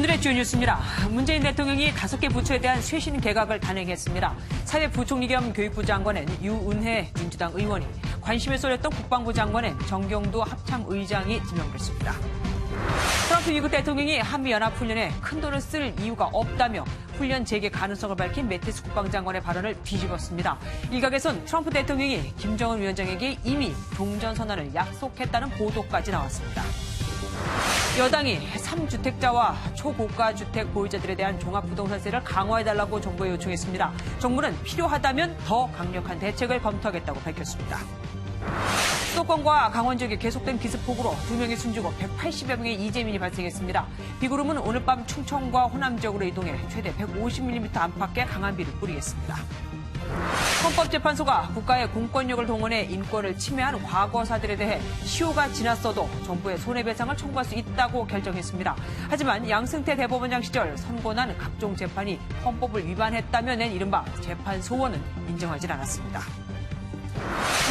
오늘의 주요 뉴스입니다. 문재인 대통령이 5개 부처에 대한 쇄신 개각을 단행했습니다. 사회부총리 겸 교육부 장관엔 유은혜 민주당 의원이, 관심을 쏠렸던 국방부 장관엔 정경두 합참의장이 지명됐습니다. 트럼프 미국 대통령이 한미연합훈련에 큰돈을 쓸 이유가 없다며 훈련 재개 가능성을 밝힌 매티스 국방장관의 발언을 뒤집었습니다. 일각에선 트럼프 대통령이 김정은 위원장에게 이미 종전선언을 약속했다는 보도까지 나왔습니다. 여당이 3주택자와 초고가 주택 보유자들에 대한 종합부동산세를 강화해달라고 정부에 요청했습니다. 정부는 필요하다면 더 강력한 대책을 검토하겠다고 밝혔습니다. 수도권과 강원 지역에 계속된 비습폭우로 2명이 숨지고 180여 명의 이재민이 발생했습니다. 비구름은 오늘 밤 충청과 호남 지역으로 이동해 최대 150mm 안팎의 강한 비를 뿌리겠습니다. 헌법재판소가 국가의 공권력을 동원해 인권을 침해한 과거사들에 대해 시효가 지났어도 정부에 손해배상을 청구할 수 있다고 결정했습니다. 하지만 양승태 대법원장 시절 선고난 각종 재판이 헌법을 위반했다며 낸 이른바 재판소원은 인정하지 않았습니다.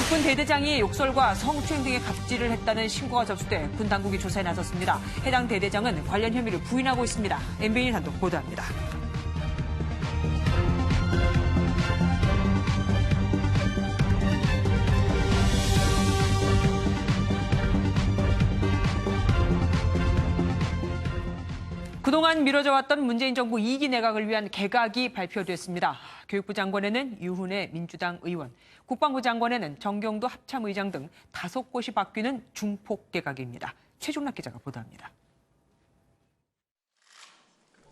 육군 대대장이 욕설과 성추행 등의 갑질을 했다는 신고가 접수돼 군 당국이 조사에 나섰습니다. 해당 대대장은 관련 혐의를 부인하고 있습니다. MBN 단독 보도합니다. 그동안 미뤄져 왔던 문재인 정부 2기 내각을 위한 개각이 발표됐습니다. 교육부 장관에는 유은혜 민주당 의원, 국방부 장관에는 정경두 합참의장 등 5곳이 바뀌는 중폭 개각입니다. 최종락 기자가 보도합니다.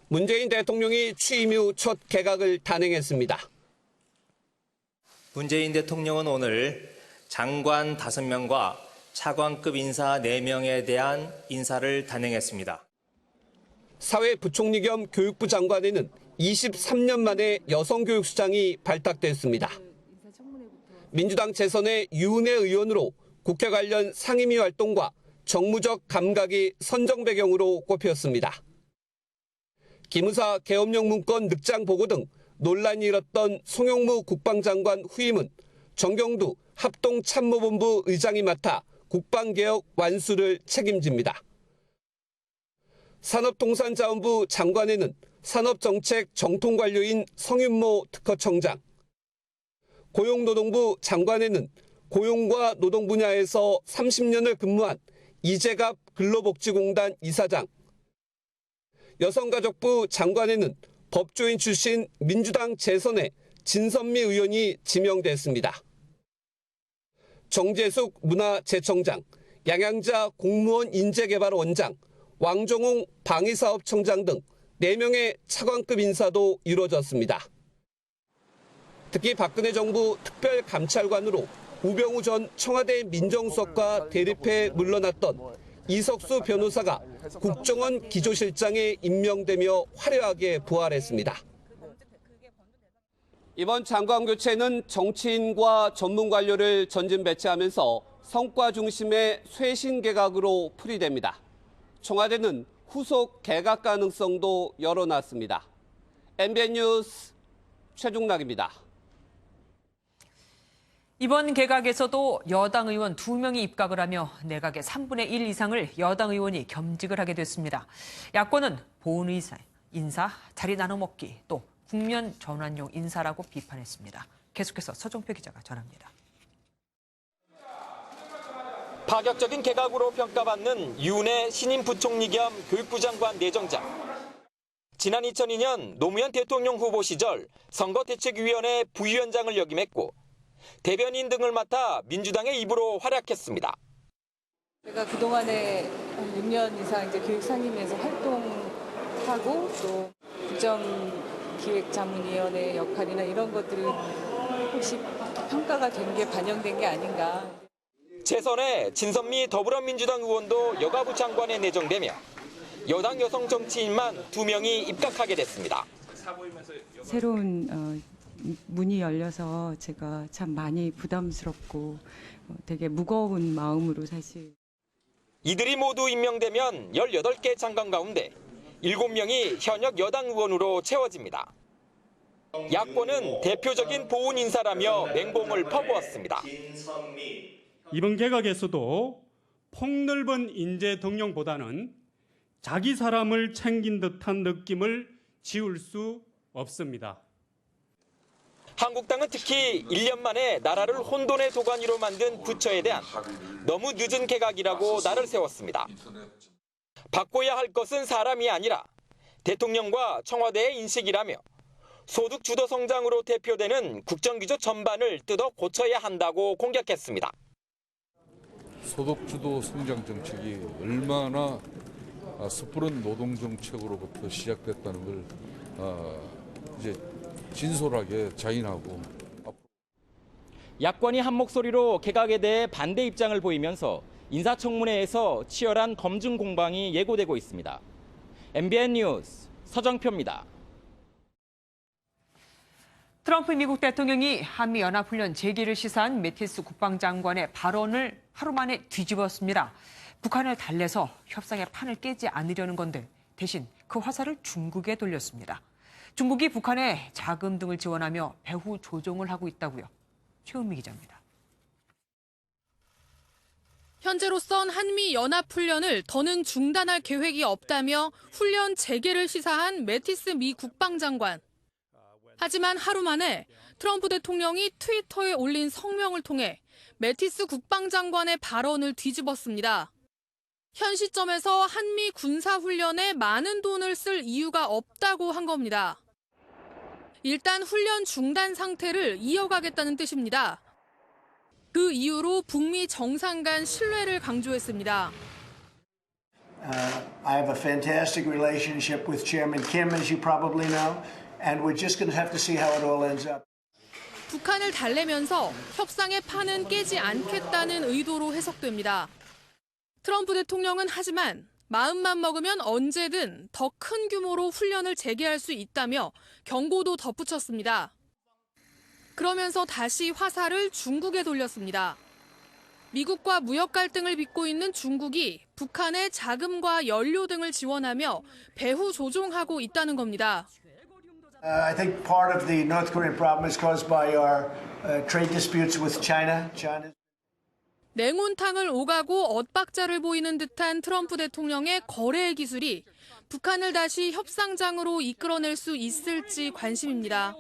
문재인 대통령이 취임 후 첫 개각을 단행했습니다. 문재인 대통령은 오늘 장관 5명과 차관급 인사 4명에 대한 인사를 단행했습니다. 사회부총리 겸 교육부 장관에는 23년 만에 여성교육수장이 발탁됐습니다. 민주당 재선의 유은혜 의원으로 국회 관련 상임위 활동과 정무적 감각이 선정 배경으로 꼽혔습니다. 기무사 계엄령 문건 늑장 보고 등 논란이 일었던 송영무 국방장관 후임은 정경두 합동참모본부 의장이 맡아 국방개혁 완수를 책임집니다. 산업통상자원부 장관에는 산업정책 정통관료인 성윤모 특허청장, 고용노동부 장관에는 고용과 노동 분야에서 30년을 근무한 이재갑 근로복지공단 이사장, 여성가족부 장관에는 법조인 출신 민주당 재선의 진선미 의원이 지명됐습니다. 정재숙 문화재청장, 양양자 공무원 인재개발원장, 왕종홍 방위사업청장 등 4명의 차관급 인사도 이루어졌습니다. 특히 박근혜 정부 특별감찰관으로 우병우 전 청와대 민정수석과 대립해 물러났던 이석수 변호사가 국정원 기조실장에 임명되며 화려하게 부활했습니다. 이번 장관 교체는 정치인과 전문 관료를 전진 배치하면서 성과 중심의 쇄신 개각으로 풀이됩니다. 청와대는 후속 개각 가능성도 열어놨습니다. MBN 뉴스 최종락입니다. 이번 개각에서도 여당 의원 2명이 입각을 하며 내각의 3분의 1 이상을 여당 의원이 겸직을 하게 됐습니다. 야권은 보훈 인사, 자리 나눠먹기, 또 국면 전환용 인사라고 비판했습니다. 계속해서 서종표 기자가 전합니다. 파격적인 개각으로 평가받는 유은혜 신임 부총리 겸 교육부 장관 내정장. 지난 2002년 노무현 대통령 후보 시절 선거대책위원회 부위원장을 역임했고 대변인 등을 맡아 민주당의 입으로 활약했습니다. 제가 그동안에 6년 이상 교육상임위에서 활동하고 또 국정기획자문위원회 역할이나 이런 것들이 혹시 평가가 된 게 반영된 게 아닌가. 재선에 진선미 더불어민주당 의원도 여가부 장관에 내정되며 여당 여성 정치인만 2명이 입각하게 됐습니다. 새로운 문이 열려서 제가 참 많이 부담스럽고 되게 무거운 마음으로 사실. 이들이 모두 임명되면 18개 장관 가운데 7명이 현역 여당 의원으로 채워집니다. 야권은 대표적인 보훈 인사라며 맹공을 퍼부었습니다. 이번 개각에서도 폭넓은 인재 등용보다는 자기 사람을 챙긴 듯한 느낌을 지울 수 없습니다. 한국당은 특히 1년 만에 나라를 혼돈의 도가니로 만든 부처에 대한 너무 늦은 개각이라고 날을 세웠습니다. 바꿔야 할 것은 사람이 아니라 대통령과 청와대의 인식이라며 소득 주도 성장으로 대표되는 국정기조 전반을 뜯어 고쳐야 한다고 공격했습니다. 소득 주도 성장 정책이 얼마나 섣부른 노동 정책으로부터 시작됐다는 걸 이제 진솔하게 자인하고. 야권이 한 목소리로 개각에 대해 반대 입장을 보이면서 인사청문회에서 치열한 검증 공방이 예고되고 있습니다. MBN 뉴스 서정표입니다. 트럼프 미국 대통령이 한미연합훈련 재개를 시사한 매티스 국방장관의 발언을 하루 만에 뒤집었습니다. 북한을 달래서 협상의 판을 깨지 않으려는 건데 대신 그 화살을 중국에 돌렸습니다. 중국이 북한에 자금 등을 지원하며 배후 조종을 하고 있다고요. 최은미 기자입니다. 현재로선 한미 연합훈련을 더는 중단할 계획이 없다며 훈련 재개를 시사한 매티스 미 국방장관. 하지만 하루 만에 트럼프 대통령이 트위터에 올린 성명을 통해 매티스 국방장관의 발언을 뒤집었습니다. 현 시점에서 한미 군사훈련에 많은 돈을 쓸 이유가 없다고 한 겁니다. 일단 훈련 중단 상태를 이어가겠다는 뜻입니다. 그 이유로 북미 정상 간 신뢰를 강조했습니다. I have a fantastic relationship with Chairman Kim, as you probably know, and we're just going to have to see how it all ends up. 북한을 달래면서 협상의 판은 깨지 않겠다는 의도로 해석됩니다. 트럼프 대통령은 하지만 마음만 먹으면 언제든 더 큰 규모로 훈련을 재개할 수 있다며 경고도 덧붙였습니다. 그러면서 다시 화살을 중국에 돌렸습니다. 미국과 무역 갈등을 빚고 있는 중국이 북한에 자금과 연료 등을 지원하며 배후 조종하고 있다는 겁니다. I think part of the North Korean problem is caused by our trade disputes with China. 냉온탕을 오가고 엇박자를 보이는 듯한 트럼프 대통령의 거래 기술이 북한을 다시 협상장으로 이끌어낼 수 있을지 관심입니다.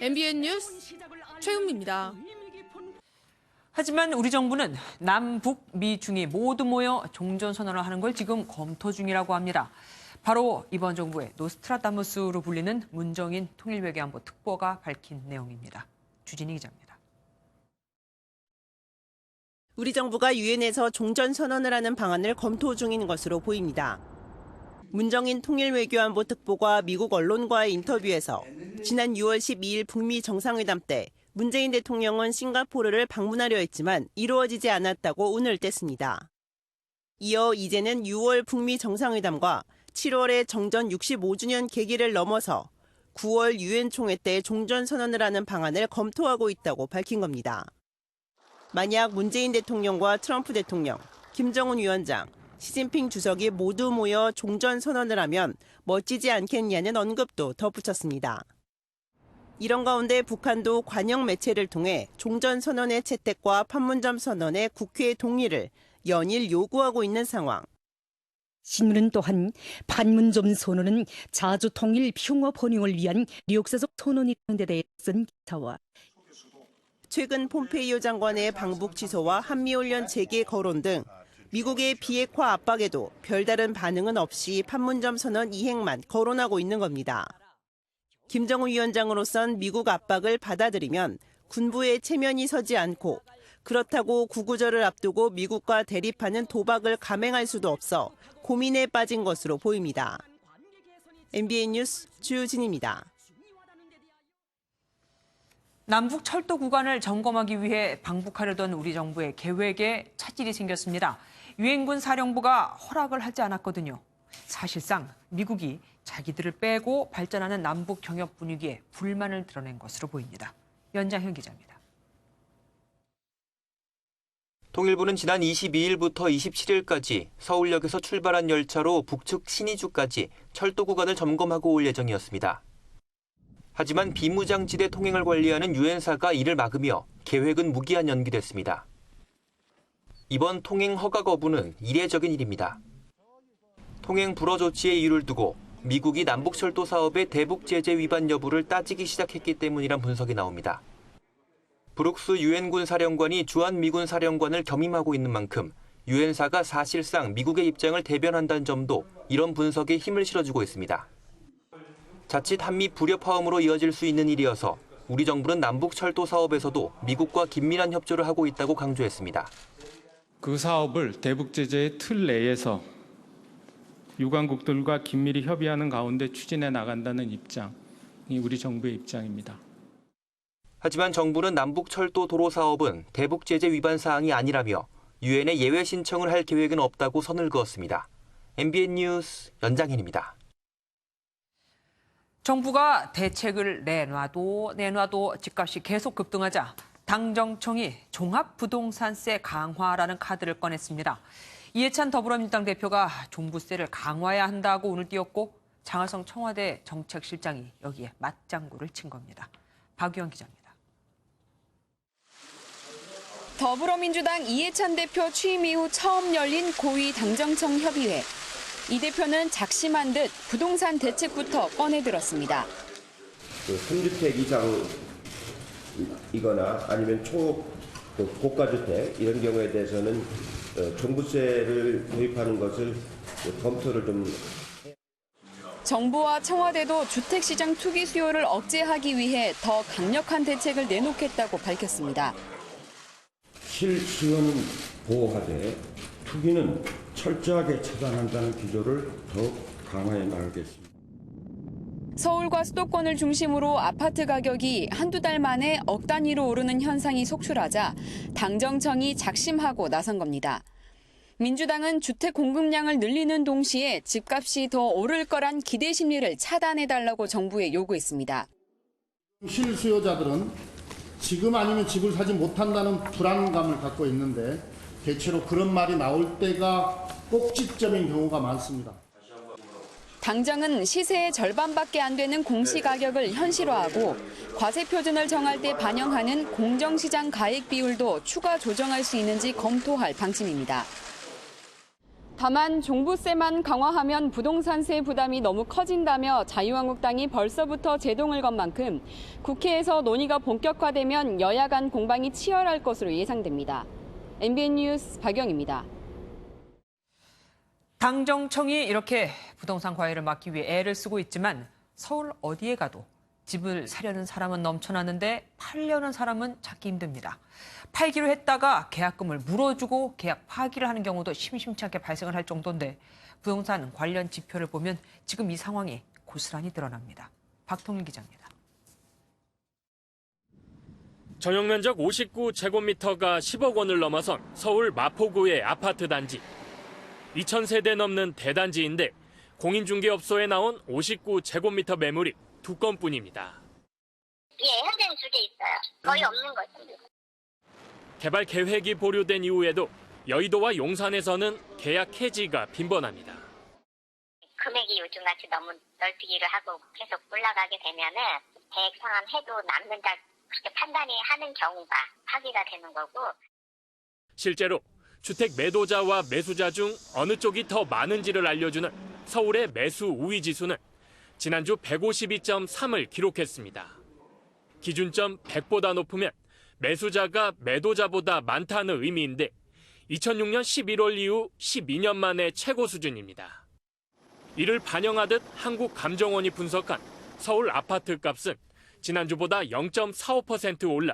MBN 뉴스 최은미입니다. 하지만 우리 정부는 남북, 미, 중이 모두 모여 종전선언을 하는 걸 지금 검토 중이라고 합니다. 바로 이번 정부의 노스트라다무스로 불리는 문정인 통일외교안보 특보가 밝힌 내용입니다. 주진희 기자입니다. 우리 정부가 유엔에서 종전선언을 하는 방안을 검토 중인 것으로 보입니다. 문정인 통일외교안보 특보가 미국 언론과의 인터뷰에서 지난 6월 12일 북미 정상회담 때 문재인 대통령은 싱가포르를 방문하려 했지만 이루어지지 않았다고 운을 뗐습니다. 이어 이제는 6월 북미 정상회담과 7월의 정전 65주년 계기를 넘어서 9월 유엔 총회 때 종전선언을 하는 방안을 검토하고 있다고 밝힌 겁니다. 만약 문재인 대통령과 트럼프 대통령, 김정은 위원장, 시진핑 주석이 모두 모여 종전선언을 하면 멋지지 않겠냐는 언급도 덧붙였습니다. 이런 가운데 북한도 관영 매체를 통해 종전선언의 채택과 판문점 선언의 국회 동의를 연일 요구하고 있는 상황. 신문은 또한 판문점 선언은 자주 통일 평화 번영을 위한 역사적 선언이라는 데 대해 쓴 기사와 최근 폼페이오 장관의 방북 취소와 한미훈련 재개 거론 등 미국의 비핵화 압박에도 별다른 반응은 없이 판문점 선언 이행만 거론하고 있는 겁니다. 김정은 위원장으로선 미국 압박을 받아들이면 군부의 체면이 서지 않고 그렇다고 구구절을 앞두고 미국과 대립하는 도박을 감행할 수도 없어 고민에 빠진 것으로 보입니다. MBN 뉴스 주진입니다. 남북 철도 구간을 점검하기 위해 방북하려던 우리 정부의 계획에 차질이 생겼습니다. 유엔군 사령부가 허락을 하지 않았거든요. 사실상 미국이 자기들을 빼고 발전하는 남북 경협 분위기에 불만을 드러낸 것으로 보입니다. 연장현 기자입니다. 통일부는 지난 22일부터 27일까지 서울역에서 출발한 열차로 북측 신의주까지 철도 구간을 점검하고 올 예정이었습니다. 하지만 비무장지대 통행을 관리하는 유엔사가 이를 막으며 계획은 무기한 연기됐습니다. 이번 통행 허가 거부는 이례적인 일입니다. 통행 불허 조치의 이유를 두고 미국이 남북철도 사업의 대북 제재 위반 여부를 따지기 시작했기 때문이란 분석이 나옵니다. 브룩스 유엔군 사령관이 주한 미군 사령관을 겸임하고 있는 만큼 유엔사가 사실상 미국의 입장을 대변한다는 점도 이런 분석에 힘을 실어주고 있습니다. 자칫 한미 불협화음으로 이어질 수 있는 일이어서 우리 정부는 남북철도 사업에서도 미국과 긴밀한 협조를 하고 있다고 강조했습니다. 그 사업을 대북 제재의 틀 내에서 유관국들과 긴밀히 협의하는 가운데 추진해 나간다는 입장이 우리 정부의 입장입니다. 하지만 정부는 남북철도 도로 사업은 대북 제재 위반 사항이 아니라며 유엔에 예외 신청을 할 계획은 없다고 선을 그었습니다. MBN 뉴스 연장현입니다. 정부가 대책을 내놔도 집값이 계속 급등하자 당정청이 종합부동산세 강화라는 카드를 꺼냈습니다. 이해찬 더불어민주당 대표가 종부세를 강화해야 한다고 운을 띄웠고 장하성 청와대 정책실장이 여기에 맞장구를 친 겁니다. 박유영 기자입니다. 더불어민주당 이해찬 대표 취임 이후 처음 열린 고위 당정청 협의회. 이 대표는 작심한 듯 부동산 대책부터 꺼내들었습니다. 3주택 이상이거나 아니면 고가주택 이런 경우에 대해서는 종부세를 도입하는 것을 검토를 좀. 정부와 청와대도 주택시장 투기 수요를 억제하기 위해 더 강력한 대책을 내놓겠다고 밝혔습니다. 실수요는 보호하되 투기는 철저하게 차단한다는 기조를 더욱 강화해 나가겠습니다. 서울과 수도권을 중심으로 아파트 가격이 한두 달 만에 억 단위로 오르는 현상이 속출하자 당정청이 작심하고 나선 겁니다. 민주당은 주택 공급량을 늘리는 동시에 집값이 더 오를 거란 기대 심리를 차단해달라고 정부에 요구했습니다. 실수요자들은 지금 아니면 집을 사지 못한다는 불안감을 갖고 있는데 대체로 그런 말이 나올 때가 꼭지점인 경우가 많습니다. 당정은 시세의 절반밖에 안 되는 공시가격을 현실화하고 과세표준을 정할 때 반영하는 공정시장 가액 비율도 추가 조정할 수 있는지 검토할 방침입니다. 다만 종부세만 강화하면 부동산세 부담이 너무 커진다며 자유한국당이 벌써부터 제동을 건 만큼 국회에서 논의가 본격화되면 여야 간 공방이 치열할 것으로 예상됩니다. MBN 뉴스 박영입니다. 당정청이 이렇게 부동산 과열을 막기 위해 애를 쓰고 있지만 서울 어디에 가도 집을 사려는 사람은 넘쳐나는데 팔려는 사람은 찾기 힘듭니다. 팔기로 했다가 계약금을 물어주고 계약 파기를 하는 경우도 심심치 않게 발생을 할 정도인데 부동산 관련 지표를 보면 지금 이 상황이 고스란히 드러납니다. 박통일 기자입니다. 전용 면적 59제곱미터가 10억 원을 넘어선 서울 마포구의 아파트 단지. 2,000세대 넘는 대단지인데 공인중개업소에 나온 59제곱미터 매물이 2건뿐입니다. 예, 현재는 2개 있어요. 거의 없는 거죠. 개발 계획이 보류된 이후에도 여의도와 용산에서는 계약 해지가 빈번합니다. 금액이 요즘같이 너무 널뛰기를 하고 계속 올라가게 되면은 계획 상환해도 남는다 그렇게 판단이 하는 경우가 파기가 되는 거고. 실제로 주택 매도자와 매수자 중 어느 쪽이 더 많은지를 알려주는 서울의 매수 우위 지수는 지난주 152.3을 기록했습니다. 기준점 100보다 높으면 매수자가 매도자보다 많다는 의미인데 2006년 11월 이후 12년 만에 최고 수준입니다. 이를 반영하듯 한국감정원이 분석한 서울 아파트 값은 지난주보다 0.45% 올라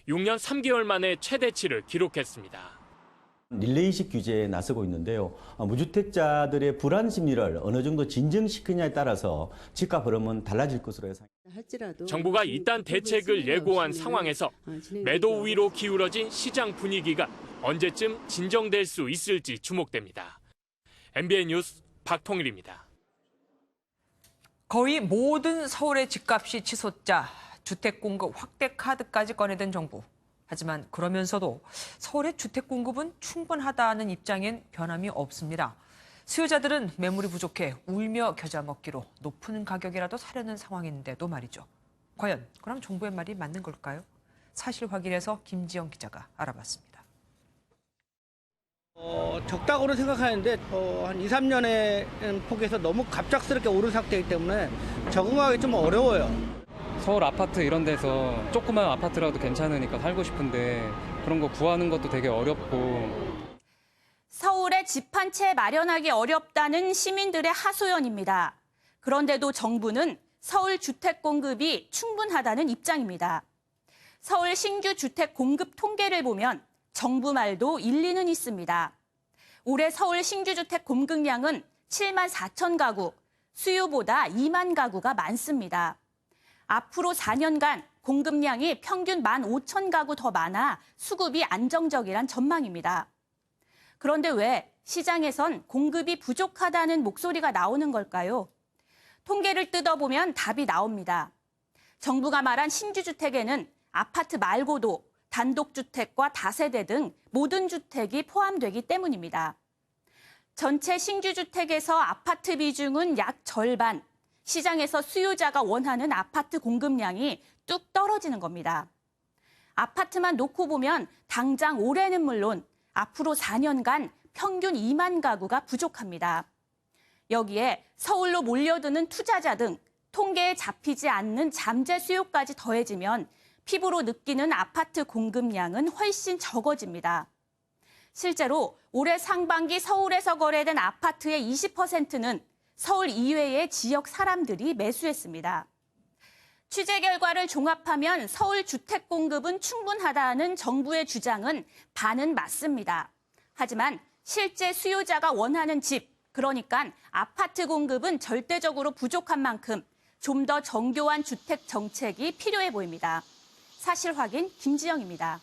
6년 3개월 만에 최대치를 기록했습니다. 릴레이식 규제에 나서고 있는데요. 무주택자들의 불안 심리를 어느 정도 진정시키냐에 따라서 집값 흐름은 달라질 것으로 예상합니다. 정부가 이딴 대책을 예고한 상황에서 매도 우위로 기울어진 시장 분위기가 언제쯤 진정될 수 있을지 주목됩니다. MBN 뉴스 박통일입니다. 거의 모든 서울의 집값이 치솟자 주택 공급 확대 카드까지 꺼내든 정부. 하지만 그러면서도 서울의 주택 공급은 충분하다는 입장엔 변함이 없습니다. 수요자들은 매물이 부족해 울며 겨자 먹기로 높은 가격이라도 사려는 상황인데도 말이죠. 과연 그럼 정부의 말이 맞는 걸까요? 사실 확인해서 김지영 기자가 알아봤습니다. 적다고는 생각하는데 한 2, 3년의 폭에서 너무 갑작스럽게 오른 상태이기 때문에 적응하기 좀 어려워요. 서울 아파트 이런 데서 조그만 아파트라도 괜찮으니까 살고 싶은데 그런 거 구하는 것도 되게 어렵고. 서울에 집 한 채 마련하기 어렵다는 시민들의 하소연입니다. 그런데도 정부는 서울 주택 공급이 충분하다는 입장입니다. 서울 신규 주택 공급 통계를 보면 정부 말도 일리는 있습니다. 올해 서울 신규 주택 공급량은 7만 4천 가구, 수요보다 2만 가구가 많습니다. 앞으로 4년간 공급량이 평균 1만 5천 가구 더 많아 수급이 안정적이란 전망입니다. 그런데 왜 시장에선 공급이 부족하다는 목소리가 나오는 걸까요? 통계를 뜯어보면 답이 나옵니다. 정부가 말한 신규 주택에는 아파트 말고도 단독주택과 다세대 등 모든 주택이 포함되기 때문입니다. 전체 신규 주택에서 아파트 비중은 약 절반, 시장에서 수요자가 원하는 아파트 공급량이 뚝 떨어지는 겁니다. 아파트만 놓고 보면 당장 올해는 물론 앞으로 4년간 평균 2만 가구가 부족합니다. 여기에 서울로 몰려드는 투자자 등 통계에 잡히지 않는 잠재 수요까지 더해지면 피부로 느끼는 아파트 공급량은 훨씬 적어집니다. 실제로 올해 상반기 서울에서 거래된 아파트의 20%는 서울 이외의 지역 사람들이 매수했습니다. 취재 결과를 종합하면 서울 주택 공급은 충분하다는 정부의 주장은 반은 맞습니다. 하지만 실제 수요자가 원하는 집, 그러니까 아파트 공급은 절대적으로 부족한 만큼 좀 더 정교한 주택 정책이 필요해 보입니다. 사실 확인 김지영입니다.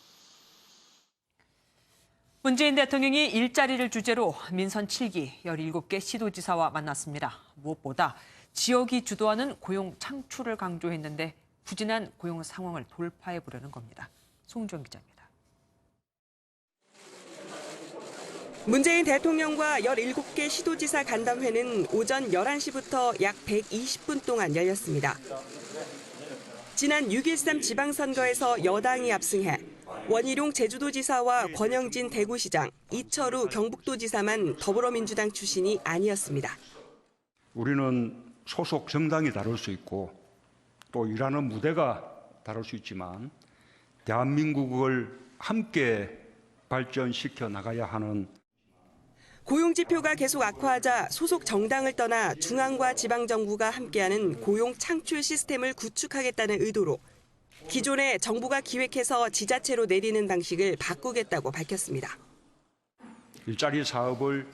문재인 대통령이 일자리를 주제로 민선 7기 17개 시도지사와 만났습니다. 무엇보다 지역이 주도하는 고용 창출을 강조했는데 부진한 고용 상황을 돌파해보려는 겁니다. 송주영 기자입니다. 문재인 대통령과 17개 시도지사 간담회는 오전 11시부터 약 120분 동안 열렸습니다. 지난 6.13 지방선거에서 여당이 압승해 원희룡 제주도지사와 권영진 대구시장, 이철우 경북도지사만 더불어민주당 출신이 아니었습니다. 우리는 소속 정당이 다를 수 있고 또 일하는 무대가 다를 수 있지만 대한민국을 함께 발전시켜 나가야 하는 고용지표가 계속 악화하자 소속 정당을 떠나 중앙과 지방정부가 함께하는 고용 창출 시스템을 구축하겠다는 의도로 기존에 정부가 기획해서 지자체로 내리는 방식을 바꾸겠다고 밝혔습니다. 일자리 사업을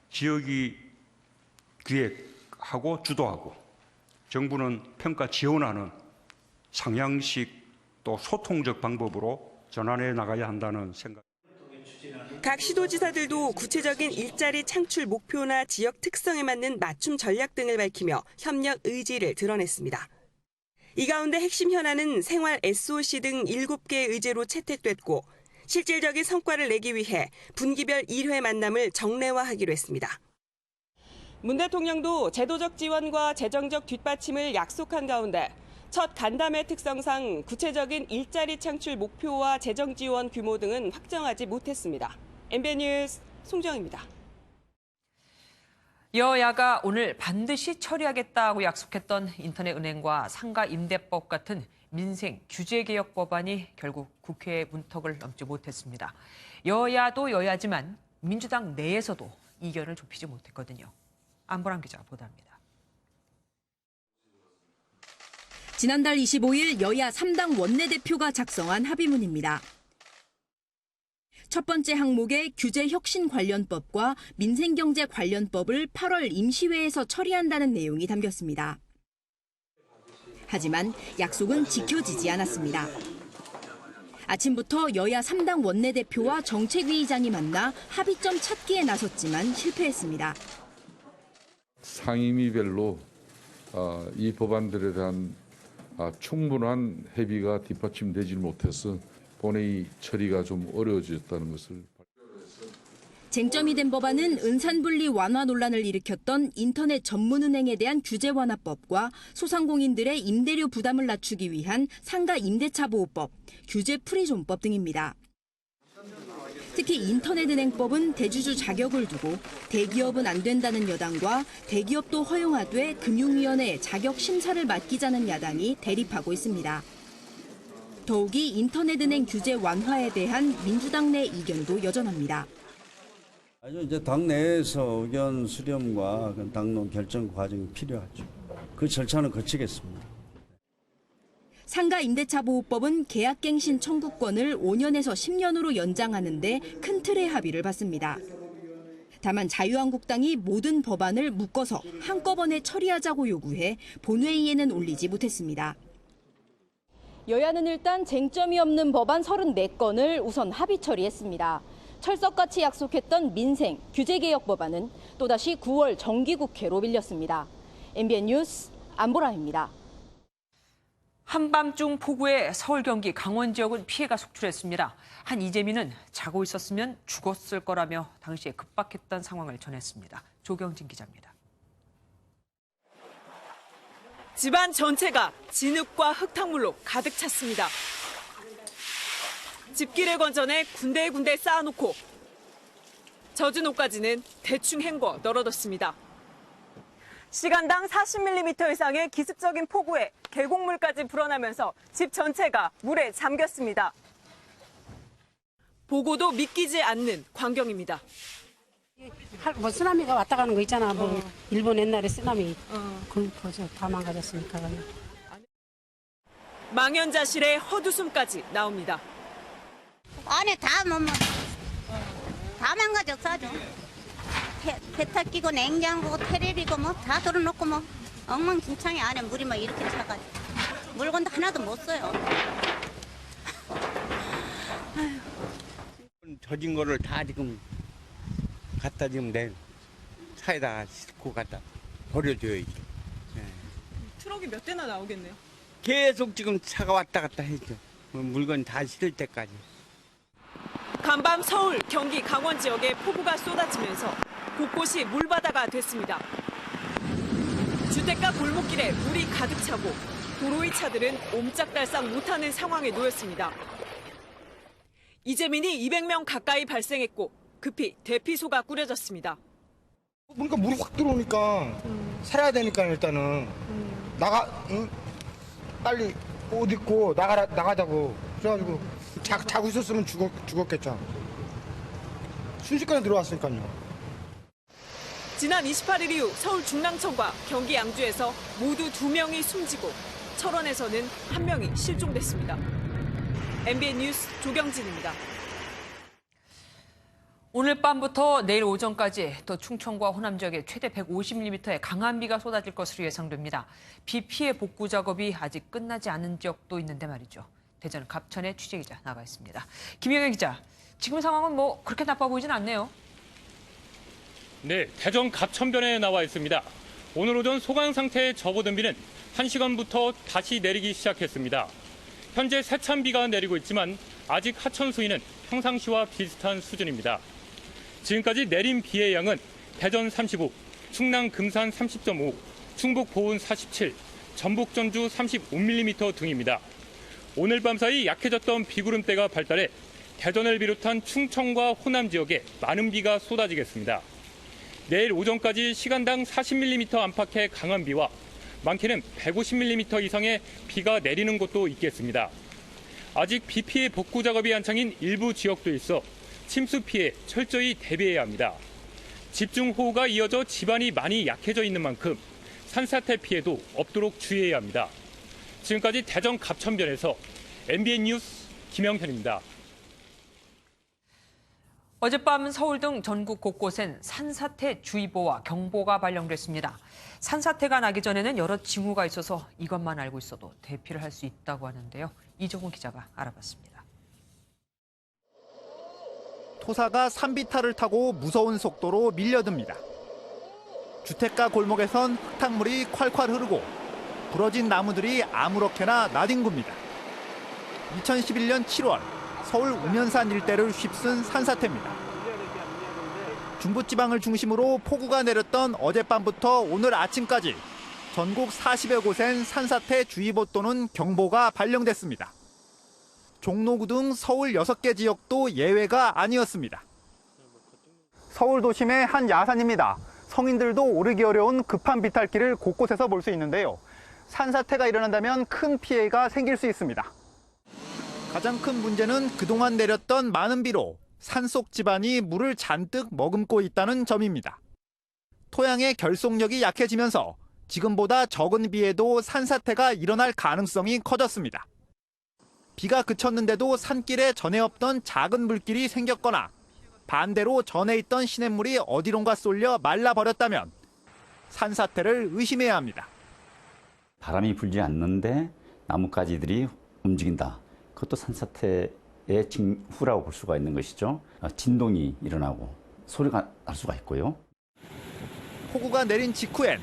지역이 기획하고 주도하고 정부는 평가 지원하는 상향식 또 소통적 방법으로 전환해 나가야 한다는 생각. 각 시도지사들도 구체적인 일자리 창출 목표나 지역 특성에 맞는 맞춤 전략 등을 밝히며 협력 의지를 드러냈습니다. 이 가운데 핵심 현안은 생활 SOC 등 7개의 의제로 채택됐고 실질적인 성과를 내기 위해 분기별 1회 만남을 정례화하기로 했습니다. 문 대통령도 제도적 지원과 재정적 뒷받침을 약속한 가운데 첫 간담회 특성상 구체적인 일자리 창출 목표와 재정 지원 규모 등은 확정하지 못했습니다. MBN 뉴스 송정입니다. 여야가 오늘 반드시 처리하겠다고 약속했던 인터넷 은행과 상가 임대법 같은 민생 규제 개혁 법안이 결국 국회의 문턱을 넘지 못했습니다. 여야도 여야지만 민주당 내에서도 이견을 좁히지 못했거든요. 안보람 기자가 보도합니다. 지난달 25일 여야 3당 원내대표가 작성한 합의문입니다. 첫 번째 항목에 규제혁신 관련법과 민생경제 관련법을 8월 임시회에서 처리한다는 내용이 담겼습니다. 하지만 약속은 지켜지지 않았습니다. 아침부터 여야 3당 원내대표와 정책위의장이 만나 합의점 찾기에 나섰지만 실패했습니다. 상임위별로 이 법안들에 대한 충분한 협의가 뒷받침되지 못해서 본회의 처리가 좀 어려워졌다는 것을. 쟁점이 된 법안은 은산분리 완화 논란을 일으켰던 인터넷 전문은행에 대한 규제 완화법과 소상공인들의 임대료 부담을 낮추기 위한 상가 임대차 보호법, 규제 프리존법 등입니다. 특히 인터넷은행법은 대주주 자격을 두고 대기업은 안 된다는 여당과 대기업도 허용하되 금융위원회에 자격 심사를 맡기자는 야당이 대립하고 있습니다. 더욱이 인터넷은행 규제 완화에 대한 민주당 내 이견도 여전합니다. 이제 당내에서 의견 수렴과 당론 결정 과정이 필요하죠. 그 절차는 거치겠습니다. 상가 임대차 보호법은 계약갱신 청구권을 5년에서 10년으로 연장하는 데 큰 틀의 합의를 봤습니다. 다만 자유한국당이 모든 법안을 묶어서 한꺼번에 처리하자고 요구해 본회의에는 올리지 못했습니다. 여야는 일단 쟁점이 없는 법안 34건을 우선 합의 처리했습니다. 철석같이 약속했던 민생, 규제개혁 법안은 또다시 9월 정기국회로 밀렸습니다. MBN 뉴스 안보라입니다. 한밤중 폭우에 서울, 경기, 강원 지역은 피해가 속출했습니다. 한 이재민은 자고 있었으면 죽었을 거라며 당시에 급박했던 상황을 전했습니다. 조경진 기자입니다. 집안 전체가 진흙과 흙탕물로 가득 찼습니다. 집길을 건져내 군데군데 쌓아놓고 젖은 옷까지는 대충 헹궈 널어뒀습니다. 시간당 40mm 이상의 기습적인 폭우에 계곡물까지 불어나면서 집 전체가 물에 잠겼습니다. 보고도 믿기지 않는 광경입니다. 뭐 쓰나미가 왔다 가는 거 있잖아. 뭐 일본 옛날에 쓰나미 그 벌써 다 망가졌으니까. 망연자실의 헛웃음까지 나옵니다. 안에 다 망가졌어 아주. 세탁기고 냉장고고 테레비고 뭐 다 들어놓고 뭐 엉망진창이 안에 물이 막 이렇게 차가지고 물건도 하나도 못 써요. 젖은 거를 다 지금 갖다 지금 내 차에다가 싣고 갖다 버려줘야지. 네. 트럭이 몇 대나 나오겠네요. 계속 지금 차가 왔다 갔다 해죠. 물건 다 실을 때까지. 간밤 서울, 경기, 강원 지역에 폭우가 쏟아지면서 곳곳이 물바다가 됐습니다. 주택가 골목길에 물이 가득 차고 도로 위 차들은 옴짝달싹 못하는 상황에 놓였습니다. 이재민이 200명 가까이 발생했고 급히 대피소가 꾸려졌습니다. 그러니까 물이 확 들어오니까 살아야 되니까 일단은 빨리 옷 입고 나가자고 그래가지고 자고 있었으면 죽었겠죠. 순식간에 들어왔으니까요. 지난 28일 이후 서울 중랑천과 경기 양주에서 모두 2명이 숨지고 철원에서는 1명이 실종됐습니다. MBN 뉴스 조경진입니다. 오늘 밤부터 내일 오전까지 또 충청과 호남 지역에 최대 150mm의 강한 비가 쏟아질 것으로 예상됩니다. 비 피해 복구 작업이 아직 끝나지 않은 지역도 있는데 말이죠. 대전 갑천에 취재기자 나가 있습니다. 김영현 기자, 지금 상황은 뭐 그렇게 나빠 보이진 않네요. 네, 대전 갑천변에 나와 있습니다. 오늘 오전 소강 상태에 접어든 비는 1시간부터 다시 내리기 시작했습니다. 현재 세찬 비가 내리고 있지만 아직 하천 수위는 평상시와 비슷한 수준입니다. 지금까지 내린 비의 양은 대전 35, 충남 금산 30.5, 충북 보은 47, 전북 전주 35mm 등입니다. 오늘 밤 사이 약해졌던 비구름대가 발달해 대전을 비롯한 충청과 호남 지역에 많은 비가 쏟아지겠습니다. 내일 오전까지 시간당 40mm 안팎의 강한 비와 많게는 150mm 이상의 비가 내리는 곳도 있겠습니다. 아직 비 피해 복구 작업이 한창인 일부 지역도 있어 침수 피해 철저히 대비해야 합니다. 집중호우가 이어져 지반이 많이 약해져 있는 만큼 산사태 피해도 없도록 주의해야 합니다. 지금까지 대전 갑천변에서 MBN 뉴스 김영현입니다. 어젯밤 서울 등 전국 곳곳엔 산사태 주의보와 경보가 발령됐습니다. 산사태가 나기 전에는 여러 징후가 있어서 이것만 알고 있어도 대피를 할 수 있다고 하는데요. 이정훈 기자가 알아봤습니다. 토사가 산비탈을 타고 무서운 속도로 밀려듭니다. 주택가 골목에선 흙탕물이 콸콸 흐르고 부러진 나무들이 아무렇게나 나뒹굽니다. 2011년 7월 서울 우면산 일대를 휩쓴 산사태입니다. 중부지방을 중심으로 폭우가 내렸던 어젯밤부터 오늘 아침까지 전국 40여 곳엔 산사태 주의보 또는 경보가 발령됐습니다. 종로구 등 서울 6개 지역도 예외가 아니었습니다. 서울 도심의 한 야산입니다. 성인들도 오르기 어려운 급한 비탈길을 곳곳에서 볼 수 있는데요. 산사태가 일어난다면 큰 피해가 생길 수 있습니다. 가장 큰 문제는 그동안 내렸던 많은 비로 산속 지반이 물을 잔뜩 머금고 있다는 점입니다. 토양의 결속력이 약해지면서 지금보다 적은 비에도 산사태가 일어날 가능성이 커졌습니다. 비가 그쳤는데도 산길에 전에 없던 작은 물길이 생겼거나 반대로 전에 있던 시냇물이 어디론가 쏠려 말라버렸다면 산사태를 의심해야 합니다. 바람이 불지 않는데 나뭇가지들이 움직인다. 그것도 산사태의 징후라고 볼 수가 있는 것이죠. 진동이 일어나고 소리가 날 수가 있고요. 폭우가 내린 직후엔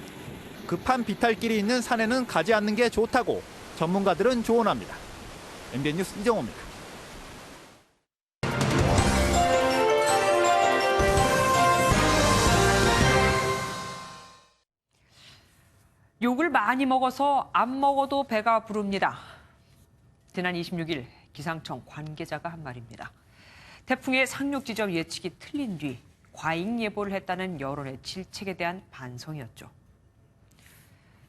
급한 비탈길이 있는 산에는 가지 않는 게 좋다고 전문가들은 조언합니다. MBN 뉴스 이정호입니다. 욕을 많이 먹어서 안 먹어도 배가 부릅니다. 지난 26일 기상청 관계자가 한 말입니다. 태풍의 상륙 지점 예측이 틀린 뒤 과잉 예보를 했다는 여론의 질책에 대한 반성이었죠.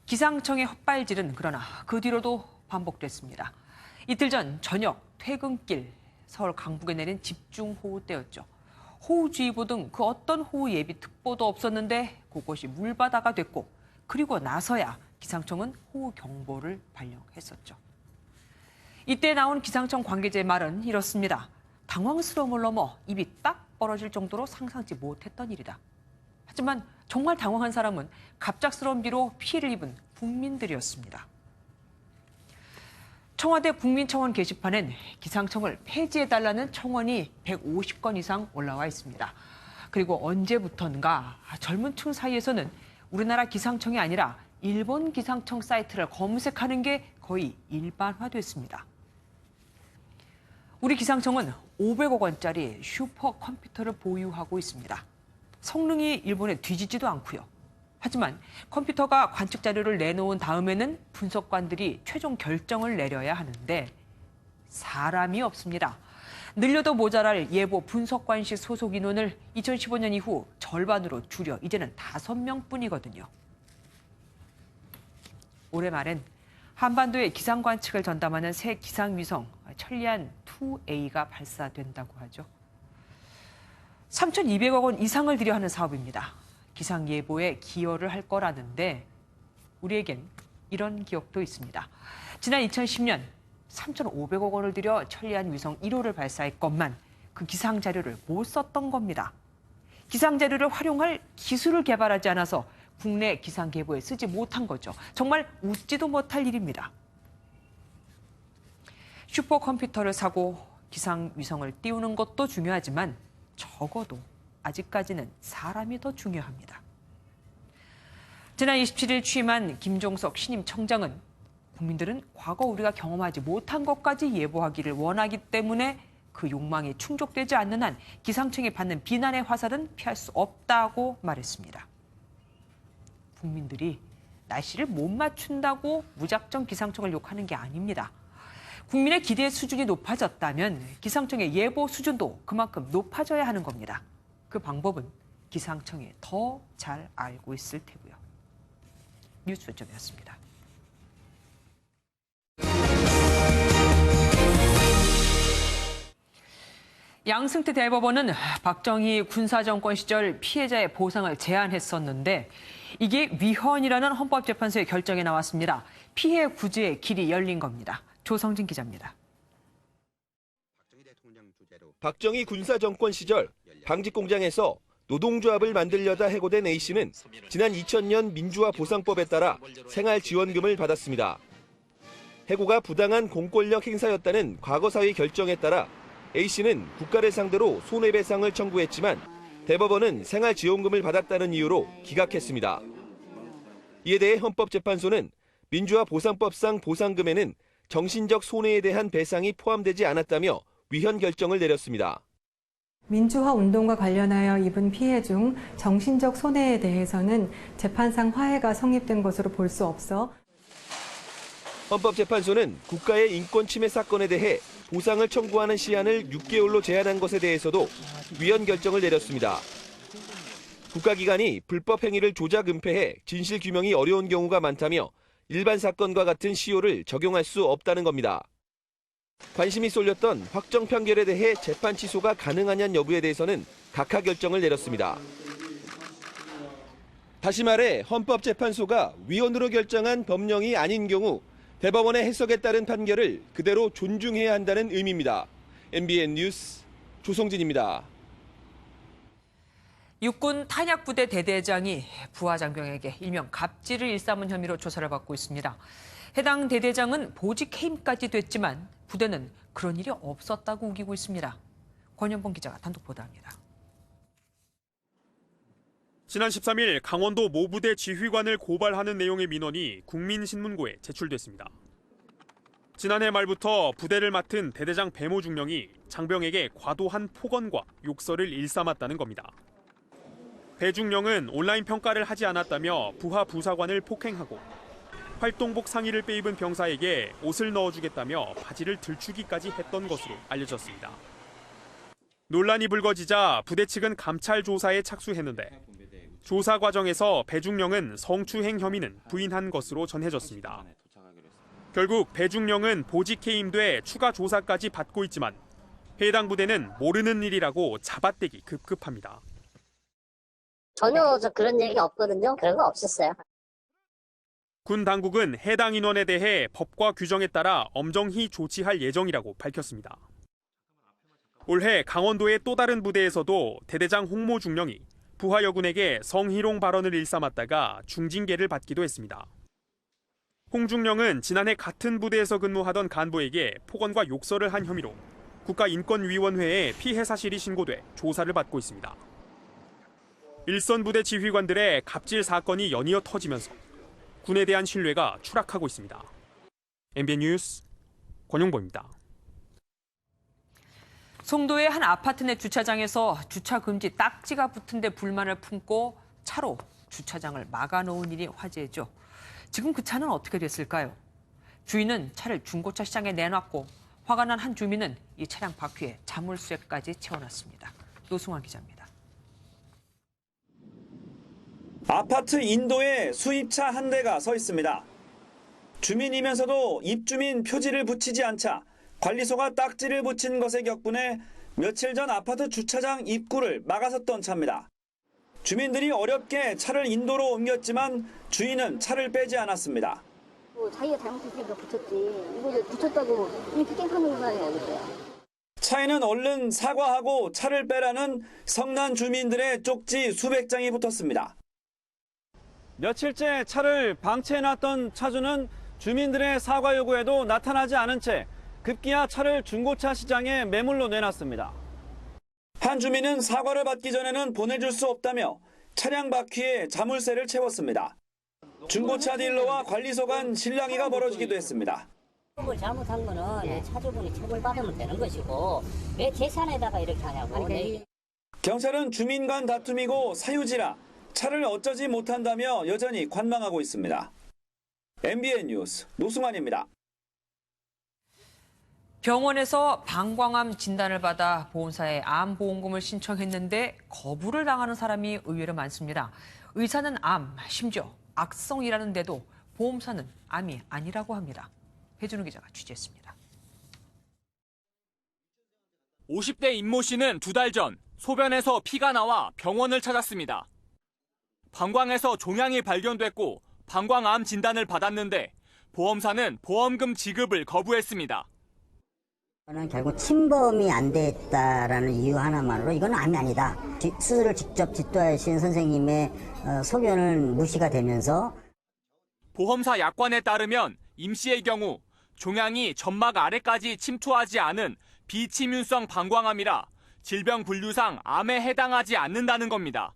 기상청의 헛발질은 그러나 그 뒤로도 반복됐습니다. 이틀 전 저녁 퇴근길 서울 강북에 내린 집중호우 때였죠. 호우주의보 등 그 어떤 호우 예비 특보도 없었는데 곳곳이 물바다가 됐고 그리고 나서야 기상청은 호우 경보를 발령했었죠. 이때 나온 기상청 관계자의 말은 이렇습니다. 당황스러움을 넘어 입이 딱 벌어질 정도로 상상치 못했던 일이다. 하지만 정말 당황한 사람은 갑작스러운 비로 피해를 입은 국민들이었습니다. 청와대 국민청원 게시판엔 기상청을 폐지해달라는 청원이 150건 이상 올라와 있습니다. 그리고 언제부턴가 젊은 층 사이에서는 우리나라 기상청이 아니라 일본 기상청 사이트를 검색하는 게 거의 일반화됐습니다. 우리 기상청은 500억 원짜리 슈퍼컴퓨터를 보유하고 있습니다. 성능이 일본에 뒤지지도 않고요. 하지만 컴퓨터가 관측 자료를 내놓은 다음에는 분석관들이 최종 결정을 내려야 하는데 사람이 없습니다. 늘려도 모자랄 예보 분석관실 소속 인원을 2015년 이후 절반으로 줄여 이제는 5명뿐이거든요. 올해 말엔 한반도의 기상 관측을 전담하는 새 기상위성 천리안-2A가 발사된다고 하죠. 3,200억 원 이상을 들여 하는 사업입니다. 기상 예보에 기여를 할 거라는데 우리에겐 이런 기억도 있습니다. 지난 2010년 3,500억 원을 들여 천리안 위성 1호를 발사했건만 그 기상 자료를 못 썼던 겁니다. 기상 자료를 활용할 기술을 개발하지 않아서 국내 기상 예보에 쓰지 못한 거죠. 정말 웃지도 못할 일입니다. 슈퍼컴퓨터를 사고 기상 위성을 띄우는 것도 중요하지만 적어도 아직까지는 사람이 더 중요합니다. 지난 27일 취임한 김종석 신임 청장은 국민들은 과거 우리가 경험하지 못한 것까지 예보하기를 원하기 때문에 그 욕망이 충족되지 않는 한 기상청이 받는 비난의 화살은 피할 수 없다고 말했습니다. 국민들이 날씨를 못 맞춘다고 무작정 기상청을 욕하는 게 아닙니다. 국민의 기대 수준이 높아졌다면 기상청의 예보 수준도 그만큼 높아져야 하는 겁니다. 그 방법은 기상청이 더 잘 알고 있을 테고요. 뉴스점이었습니다. 양승태 대법원은 박정희 군사정권 시절 피해자의 보상을 제한했었는데 이게 위헌이라는 헌법재판소의 결정이 나왔습니다. 피해 구제의 길이 열린 겁니다. 조성진 기자입니다. 박정희 군사정권 시절 방직공장에서 노동조합을 만들려다 해고된 A씨는 지난 2000년 민주화 보상법에 따라 생활지원금을 받았습니다. 해고가 부당한 공권력 행사였다는 과거사의 결정에 따라 A씨는 국가를 상대로 손해배상을 청구했지만 대법원은 생활지원금을 받았다는 이유로 기각했습니다. 이에 대해 헌법재판소는 민주화 보상법상 보상금에는 정신적 손해에 대한 배상이 포함되지 않았다며 위헌 결정을 내렸습니다. 민주화 운동과 관련하여 입은 피해 중 정신적 손해에 대해서는 재판상 화해가 성립된 것으로 볼 수 없어 헌법재판소는 국가의 인권 침해 사건에 대해 보상을 청구하는 시한을 6개월로 제한한 것에 대해서도 위헌 결정을 내렸습니다. 국가기관이 불법 행위를 조작 은폐해 진실 규명이 어려운 경우가 많다며 일반 사건과 같은 시효를 적용할 수 없다는 겁니다. 관심이 쏠렸던 확정 판결에 대해 재판 취소가 가능하냐는 여부에 대해서는 각하 결정을 내렸습니다. 다시 말해 헌법재판소가 위헌으로 결정한 법령이 아닌 경우 대법원의 해석에 따른 판결을 그대로 존중해야 한다는 의미입니다. MBN 뉴스 조성진입니다. 육군 탄약부대 대대장이 부하장병에게 일명 갑질을 일삼은 혐의로 조사를 받고 있습니다. 해당 대대장은 보직 해임까지 됐지만 부대는 그런 일이 없었다고 우기고 있습니다. 권현봉 기자가 단독 보도합니다. 지난 13일 강원도 모부대 지휘관을 고발하는 내용의 민원이 국민신문고에 제출됐습니다. 지난해 말부터 부대를 맡은 대대장 배모 중령이 장병에게 과도한 폭언과 욕설을 일삼았다는 겁니다. 배 중령은 온라인 평가를 하지 않았다며 부하 부사관을 폭행하고 활동복 상의를 빼입은 병사에게 옷을 넣어주겠다며 바지를 들추기까지 했던 것으로 알려졌습니다. 논란이 불거지자 부대 측은 감찰 조사에 착수했는데 조사 과정에서 배중령은 성추행 혐의는 부인한 것으로 전해졌습니다. 결국 배중령은 보직 해임돼 추가 조사까지 받고 있지만 해당 부대는 모르는 일이라고 잡아떼기 급급합니다. 전혀 그런 얘기가 없거든요. 그런 거 없었어요. 군 당국은 해당 인원에 대해 법과 규정에 따라 엄정히 조치할 예정이라고 밝혔습니다. 올해 강원도의 또 다른 부대에서도 대대장 홍모 중령이 부하 여군에게 성희롱 발언을 일삼았다가 중징계를 받기도 했습니다. 홍 중령은 지난해 같은 부대에서 근무하던 간부에게 폭언과 욕설을 한 혐의로 국가인권위원회에 피해 사실이 신고돼 조사를 받고 있습니다. 일선 부대 지휘관들의 갑질 사건이 연이어 터지면서 군에 대한 신뢰가 추락하고 있습니다. MBN 뉴스 권용보입니다. 송도의 한 아파트 내 주차장에서 주차 금지 딱지가 붙은 데 불만을 품고 차로 주차장을 막아놓은 일이 화제죠. 지금 그 차는 어떻게 됐을까요? 주인은 차를 중고차 시장에 내놨고 화가 난 한 주민은 이 차량 바퀴에 자물쇠까지 채워놨습니다. 노승환 기자입니다. 아파트 인도에 수입차 한 대가 서 있습니다. 주민이면서도 입주민 표지를 붙이지 않자 관리소가 딱지를 붙인 것에 격분해 며칠 전 아파트 주차장 입구를 막아섰던 차입니다. 주민들이 어렵게 차를 인도로 옮겼지만 주인은 차를 빼지 않았습니다. 자기가 잘못했으니까 붙였지. 이거 붙였다고 피켓하는 거 아니에요. 차에는 얼른 사과하고 차를 빼라는 성난 주민들의 쪽지 수백 장이 붙었습니다. 며칠째 차를 방치해놨던 차주는 주민들의 사과 요구에도 나타나지 않은 채 급기야 차를 중고차 시장에 매물로 내놨습니다. 한 주민은 사과를 받기 전에는 보내줄 수 없다며 차량 바퀴에 자물쇠를 채웠습니다. 중고차 딜러와 관리소 간 실랑이가 벌어지기도 했습니다. 뭘 잘못한 거는 차주분이 처벌받으면 되는 것이고 왜 재산에다가 이렇게 하냐고. 경찰은 주민 간 다툼이고 사유지라 차를 어쩌지 못한다며 여전히 관망하고 있습니다. MBN 뉴스 노승환입니다. 병원에서 방광암 진단을 받아 보험사에 암보험금을 신청했는데 거부를 당하는 사람이 의외로 많습니다. 의사는 암, 심지어 악성이라는데도 보험사는 암이 아니라고 합니다. 배준우 기자가 취재했습니다. 50대 임모 씨는 2달 전 소변에서 피가 나와 병원을 찾았습니다. 방광에서 종양이 발견됐고 방광암 진단을 받았는데 보험사는 보험금 지급을 거부했습니다. 저는 결국 침범이 안 됐다라는 이유 하나만으로 이건 암이 아니다. 수술을 직접 집도하신 선생님의 소견은 무시가 되면서 보험사 약관에 따르면 임 씨의 경우 종양이 점막 아래까지 침투하지 않은 비침윤성 방광암이라 질병 분류상 암에 해당하지 않는다는 겁니다.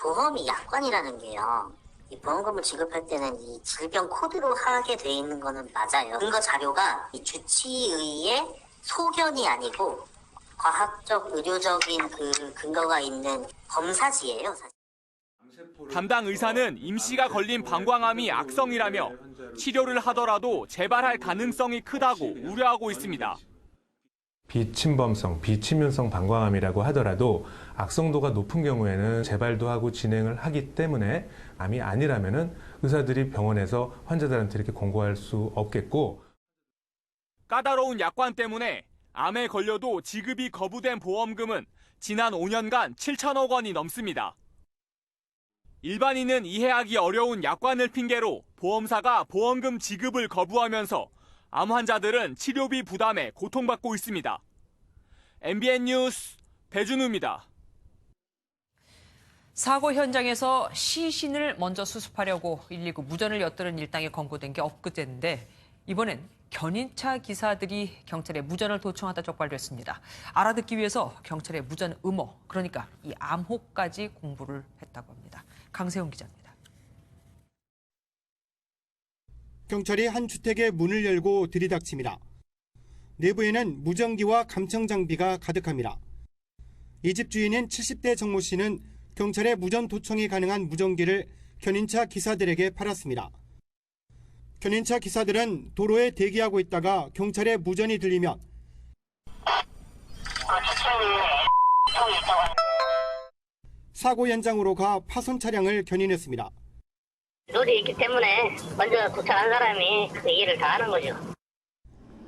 보험이 약관이라는 게요. 이 보험금을 지급할 때는 이 질병 코드로 하게 돼 있는 거는 맞아요. 근거 자료가 이 주치의의 소견이 아니고 과학적, 의료적인 그 근거가 있는 검사지예요, 사실. 담당 의사는 임 씨가 걸린 방광암이 악성이라며 치료를 하더라도 재발할 가능성이 크다고 우려하고 있습니다. 비침범성, 비침윤성 방광암이라고 하더라도 악성도가 높은 경우에는 재발도 하고 진행을 하기 때문에 암이 아니라면은 의사들이 병원에서 환자들한테 이렇게 공고할 수 없겠고, 까다로운 약관 때문에 암에 걸려도 지급이 거부된 보험금은 지난 5년간 7천억 원이 넘습니다. 일반인은 이해하기 어려운 약관을 핑계로 보험사가 보험금 지급을 거부하면서 암 환자들은 치료비 부담에 고통받고 있습니다. MBN 뉴스 배준우입니다. 사고 현장에서 시신을 먼저 수습하려고 119 무전을 엿들은 일당이 검거된 게 엊그제인데 이번엔 견인차 기사들이 경찰에 무전을 도청하다 적발됐습니다. 알아듣기 위해서 경찰의 무전 음호, 그러니까 이 암호까지 공부를 했다고 합니다. 강세훈 기자입니다. 경찰이 한 주택의 문을 열고 들이닥칩니다. 내부에는 무전기와 감청 장비가 가득합니다. 이 집 주인인 70대 정모 씨는 경찰의 무전 도청이 가능한 무전기를 견인차 기사들에게 팔았습니다. 견인차 기사들은 도로에 대기하고 있다가 경찰의 무전이 들리면 사고 현장으로 가 파손 차량을 견인했습니다. 룰이 있기 때문에 먼저 도착한 사람이 그 일을 다 하는 거죠.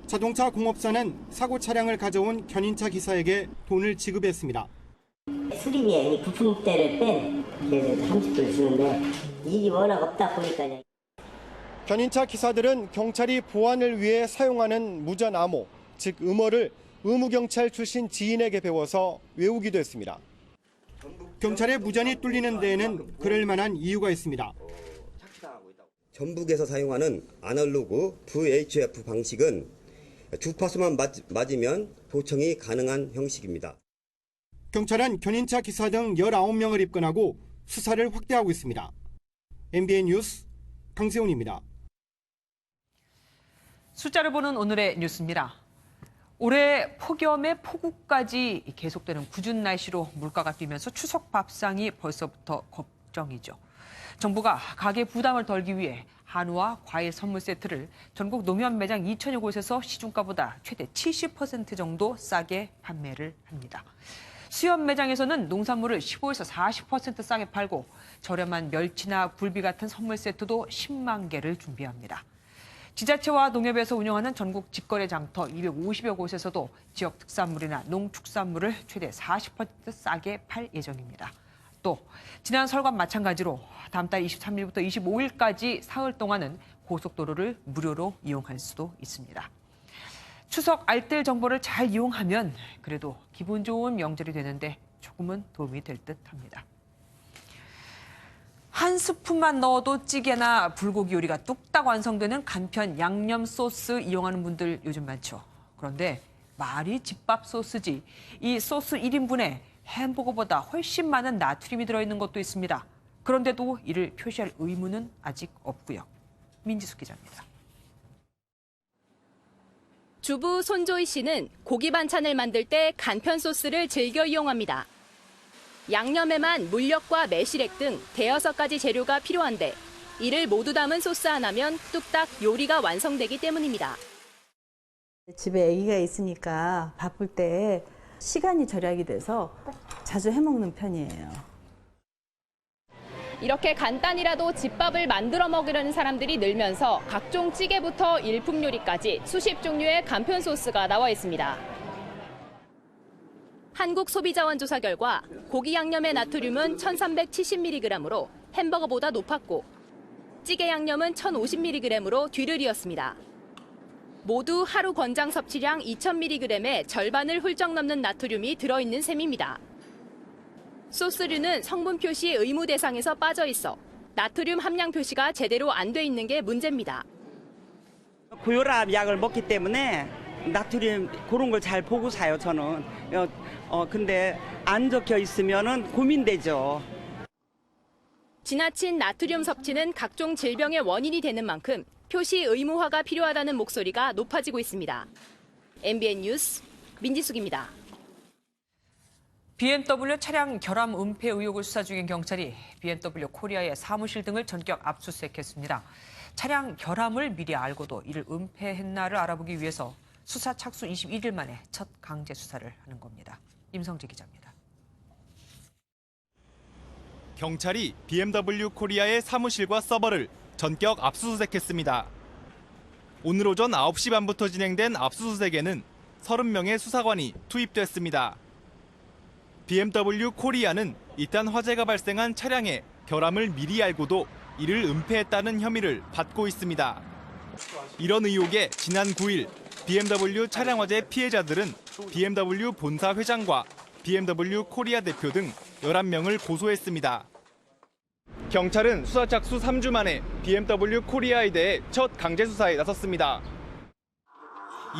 자동차 공업사는 사고 차량을 가져온 견인차 기사에게 돈을 지급했습니다. 수리비에 부품대를 뺀 30불 주는데 일이 워낙 없다 보니까. 견인차 기사들은 경찰이 보안을 위해 사용하는 무전 암호, 즉 음호를 의무경찰 출신 지인에게 배워서 외우기도 했습니다. 경찰의 무전이 뚫리는 데에는 그럴 만한 이유가 있습니다. 전북에서 사용하는 아날로그 VHF 방식은 주파수만 맞으면 도청이 가능한 형식입니다. 경찰은 견인차 기사 등 19명을 입건하고 수사를 확대하고 있습니다. MBN 뉴스 강세훈입니다. 숫자를 보는 오늘의 뉴스입니다. 올해 폭염에 폭우까지 계속되는 궂은 날씨로 물가가 뛰면서 추석 밥상이 벌써부터 걱정이죠. 정부가 가계 부담을 덜기 위해 한우와 과일 선물 세트를 전국 농협 매장 2천여 곳에서 시중가보다 최대 70% 정도 싸게 판매를 합니다. 수협 매장에서는 농산물을 15에서 40% 싸게 팔고 저렴한 멸치나 굴비 같은 선물 세트도 10만 개를 준비합니다. 지자체와 농협에서 운영하는 전국 직거래 장터 250여 곳에서도 지역 특산물이나 농축산물을 최대 40% 싸게 팔 예정입니다. 또 지난 설과 마찬가지로 다음 달 23일부터 25일까지 사흘 동안은 고속도로를 무료로 이용할 수도 있습니다. 추석 알뜰 정보를 잘 이용하면 그래도 기분 좋은 명절이 되는데 조금은 도움이 될 듯합니다. 한 스푼만 넣어도 찌개나 불고기 요리가 뚝딱 완성되는 간편 양념 소스 이용하는 분들 요즘 많죠. 그런데 말이 집밥 소스지 이 소스 1인분에 햄버거보다 훨씬 많은 나트륨이 들어있는 것도 있습니다. 그런데도 이를 표시할 의무는 아직 없고요. 민지숙 기자입니다. 주부 손조희 씨는 고기 반찬을 만들 때 간편 소스를 즐겨 이용합니다. 양념에만 물엿과 매실액 등 대여섯 가지 재료가 필요한데 이를 모두 담은 소스 하나면 뚝딱 요리가 완성되기 때문입니다. 집에 아기가 있으니까 바쁠 때 시간이 절약이 돼서 자주 해먹는 편이에요. 이렇게 간단히라도 집밥을 만들어 먹으려는 사람들이 늘면서 각종 찌개부터 일품 요리까지 수십 종류의 간편 소스가 나와 있습니다. 한국소비자원 조사 결과 고기 양념의 나트륨은 1370mg으로 햄버거보다 높았고 찌개 양념은 1050mg으로 뒤를 이었습니다. 모두 하루 권장 섭취량 2000mg의 절반을 훌쩍 넘는 나트륨이 들어있는 셈입니다. 소스류는 성분 표시 의무 대상에서 빠져 있어 나트륨 함량 표시가 제대로 안 돼 있는 게 문제입니다. 고혈압 약을 먹기 때문에 나트륨 그런 걸 잘 보고 사요, 저는. 근데 안 적혀 있으면은 고민되죠. 지나친 나트륨 섭취는 각종 질병의 원인이 되는 만큼 표시 의무화가 필요하다는 목소리가 높아지고 있습니다. MBN 뉴스 민지숙입니다. BMW 차량 결함 은폐 의혹을 수사 중인 경찰이 BMW 코리아의 사무실 등을 전격 압수수색했습니다. 차량 결함을 미리 알고도 이를 은폐했나를 알아보기 위해서 수사 착수 21일 만에 첫 강제 수사를 하는 겁니다. 임성재 기자입니다. 경찰이 BMW 코리아의 사무실과 서버를 전격 압수수색했습니다. 오늘 오전 9시 반부터 진행된 압수수색에는 30명의 수사관이 투입됐습니다. BMW 코리아는 이딴 화재가 발생한 차량의 결함을 미리 알고도 이를 은폐했다는 혐의를 받고 있습니다. 이런 의혹에 지난 9일 BMW 차량 화재 피해자들은 BMW 본사 회장과 BMW 코리아 대표 등 11명을 고소했습니다. 경찰은 수사 착수 3주 만에 BMW 코리아에 대해 첫 강제 수사에 나섰습니다.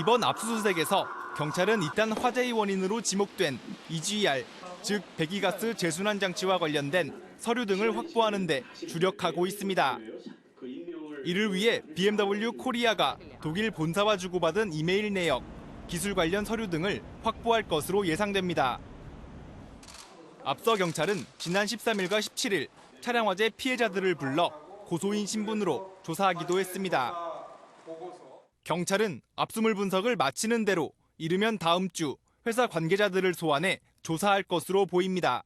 이번 압수수색에서 경찰은 이딴 화재의 원인으로 지목된 EGR, 즉 배기가스 재순환 장치와 관련된 서류 등을 확보하는 데 주력하고 있습니다. 이를 위해 BMW 코리아가 독일 본사와 주고받은 이메일 내역, 기술 관련 서류 등을 확보할 것으로 예상됩니다. 앞서 경찰은 지난 13일과 17일 차량 화재 피해자들을 불러 고소인 신분으로 조사하기도 했습니다. 경찰은 압수물 분석을 마치는 대로 이르면 다음 주 회사 관계자들을 소환해 조사할 것으로 보입니다.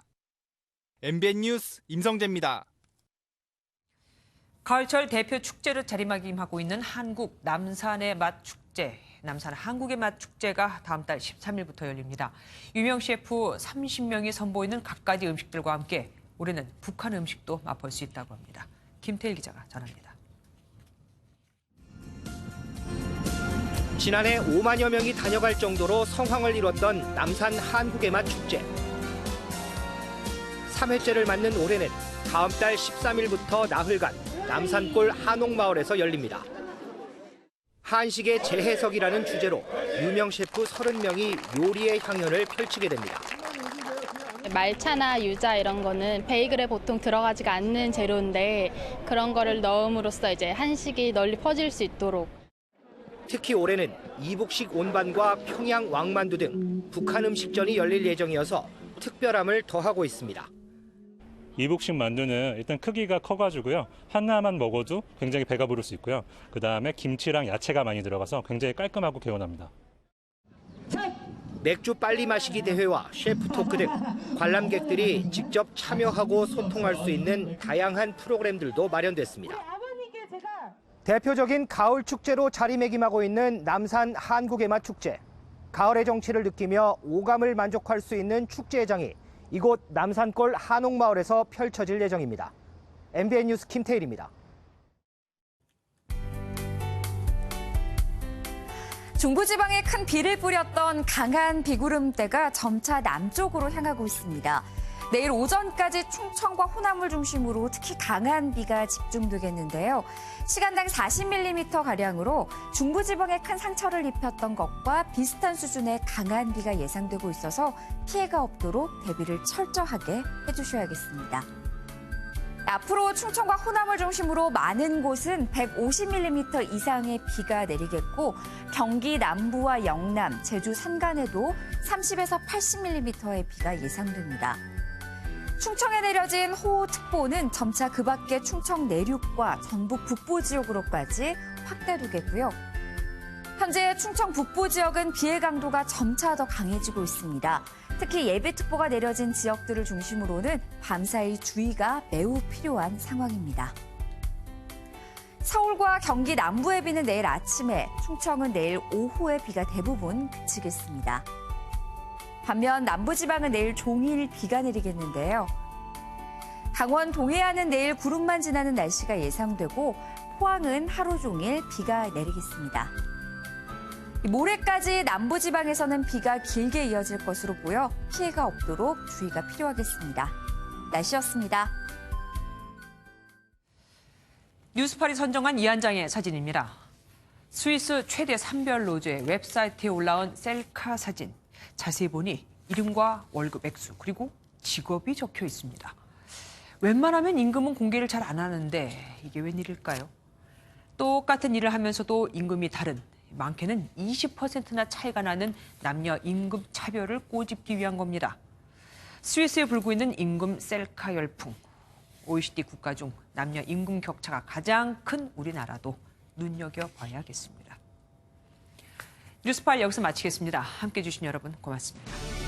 MBN 뉴스 임성재입니다. 가을철 대표 축제로 자리매김하고 있는 한국 남산의 맛 축제. 남산 한국의 맛 축제가 다음 달 13일부터 열립니다. 유명 셰프 30명이 선보이는 갖가지 음식들과 함께 올해는 북한 음식도 맛볼 수 있다고 합니다. 김태일 기자가 전합니다. 지난해 5만여 명이 다녀갈 정도로 성황을 이뤘던 남산 한국의 맛 축제. 3회째를 맞는 올해는 다음 달 13일부터 나흘간 남산골 한옥마을에서 열립니다. 한식의 재해석이라는 주제로 유명 셰프 30명이 요리의 향연을 펼치게 됩니다. 말차나 유자 이런 거는 베이글에 보통 들어가지가 않는 재료인데 그런 거를 넣음으로써 이제 한식이 널리 퍼질 수 있도록. 특히 올해는 이북식 온반과 평양 왕만두 등 북한 음식전이 열릴 예정이어서 특별함을 더하고 있습니다. 이북식 만두는 일단 크기가 커가지고요. 하나만 먹어도 굉장히 배가 부를 수 있고요. 그다음에 김치랑 야채가 많이 들어가서 굉장히 깔끔하고 개운합니다. 맥주 빨리 마시기 대회와 셰프 토크 등 관람객들이 직접 참여하고 소통할 수 있는 다양한 프로그램들도 마련됐습니다. 대표적인 가을 축제로 자리매김하고 있는 남산 한국의 맛 축제. 가을의 정취를 느끼며 오감을 만족할 수 있는 축제장이 이곳 남산골 한옥마을에서 펼쳐질 예정입니다. MBN 뉴스 김태일입니다. 중부지방에 큰 비를 뿌렸던 강한 비구름대가 점차 남쪽으로 향하고 있습니다. 내일 오전까지 충청과 호남을 중심으로 특히 강한 비가 집중되겠는데요. 시간당 40mm가량으로 중부지방에 큰 상처를 입혔던 것과 비슷한 수준의 강한 비가 예상되고 있어서 피해가 없도록 대비를 철저하게 해주셔야겠습니다. 앞으로 충청과 호남을 중심으로 많은 곳은 150mm 이상의 비가 내리겠고 경기 남부와 영남, 제주 산간에도 30에서 80mm의 비가 예상됩니다. 충청에 내려진 호우특보는 점차 그 밖에 충청 내륙과 전북 북부 지역으로까지 확대되겠고요. 현재 충청 북부 지역은 비의 강도가 점차 더 강해지고 있습니다. 특히 예비특보가 내려진 지역들을 중심으로는 밤사이 주의가 매우 필요한 상황입니다. 서울과 경기 남부의 비는 내일 아침에, 충청은 내일 오후에 비가 대부분 그치겠습니다. 반면 남부지방은 내일 종일 비가 내리겠는데요. 강원 동해안은 내일 구름만 지나는 날씨가 예상되고 포항은 하루 종일 비가 내리겠습니다. 모레까지 남부지방에서는 비가 길게 이어질 것으로 보여 피해가 없도록 주의가 필요하겠습니다. 날씨였습니다. 뉴스팔이 선정한 이한장의 사진입니다. 스위스 최대 산별 노조의 웹사이트에 올라온 셀카 사진. 자세히 보니 이름과 월급 액수 그리고 직업이 적혀 있습니다. 웬만하면 임금은 공개를 잘 안 하는데 이게 웬일일까요? 똑같은 일을 하면서도 임금이 다른, 많게는 20%나 차이가 나는 남녀 임금 차별을 꼬집기 위한 겁니다. 스위스에 불고 있는 임금 셀카 열풍. OECD 국가 중 남녀 임금 격차가 가장 큰 우리나라도 눈여겨봐야겠습니다. 뉴스파일 여기서 마치겠습니다. 함께해 주신 여러분 고맙습니다.